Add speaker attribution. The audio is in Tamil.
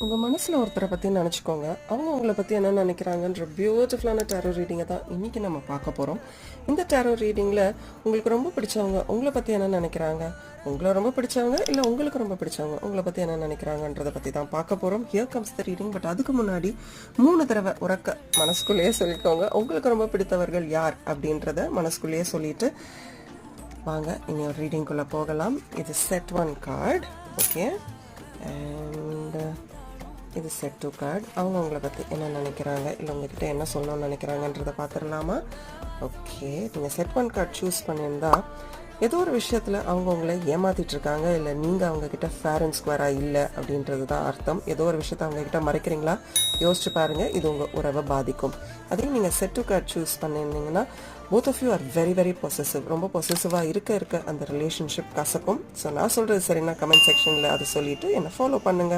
Speaker 1: உங்கள் மனசில் ஒருத்தரை பற்றி நினச்சிக்கோங்க. அவங்க உங்களை பற்றி என்ன நினைக்கிறாங்கன்ற பியூட்டிஃபுல்லான டேரோ ரீடிங்கை தான் இன்றைக்கி நம்ம பார்க்க போகிறோம். இந்த டேரோ ரீடிங்கில் உங்களுக்கு ரொம்ப பிடிச்சவங்க உங்களை பற்றி என்ன நினைக்கிறாங்க, உங்களை ரொம்ப பிடிச்சவங்க இல்லை உங்களுக்கு ரொம்ப பிடிச்சவங்க உங்களை பற்றி என்ன நினைக்கிறாங்கன்றதை பற்றி தான் பார்க்க போகிறோம். Here comes the reading. But அதுக்கு முன்னாடி 3 தடவை உறக்க மனசுக்குள்ளேயே சொல்லிக்கோங்க உங்களுக்கு ரொம்ப பிடித்தவர்கள் யார் அப்படின்றத மனசுக்குள்ளேயே சொல்லிட்டு வாங்க இனி ஒரு ரீடிங்குள்ளே போகலாம். இது செட் 1 கார்டு. ஓகே, அண்ட் இது செட் 2 கார்டு. அவங்க உங்களை பற்றி என்ன நினைக்கிறாங்க இல்லை உங்ககிட்ட என்ன சொல்லணும்னு நினைக்கிறாங்கன்றதை பார்த்துடலாமா? ஓகே, நீங்கள் செட் 1 கார்டு சூஸ் பண்ணியிருந்தா ஏதோ ஒரு விஷயத்தில் அவங்க உங்களை ஏமாற்றிட்டு இருக்காங்க, இல்லை நீங்கள் அவங்கக்கிட்ட ஃபேர் அண்ட் ஸ்கொயராக இல்லை அப்படின்றது தான் அர்த்தம். ஏதோ ஒரு விஷயத்தை அவங்கக்கிட்ட மறைக்கிறீங்களா யோசிச்சு பாருங்கள், இது உங்கள் உறவை பாதிக்கும். அதே நீங்கள் செட் 2 கார்டு சூஸ் பண்ணியிருந்தீங்கன்னா both of you are very very possessive. ரொம்ப பொசசிவாக இருக்க அந்த ரிலேஷன்ஷிப் கசக்கும். ஸோ நான் சொல்கிறது சரின்னா கமெண்ட் செக்ஷனில் அதை சொல்லிவிட்டு என்னை ஃபாலோ பண்ணுங்கள்.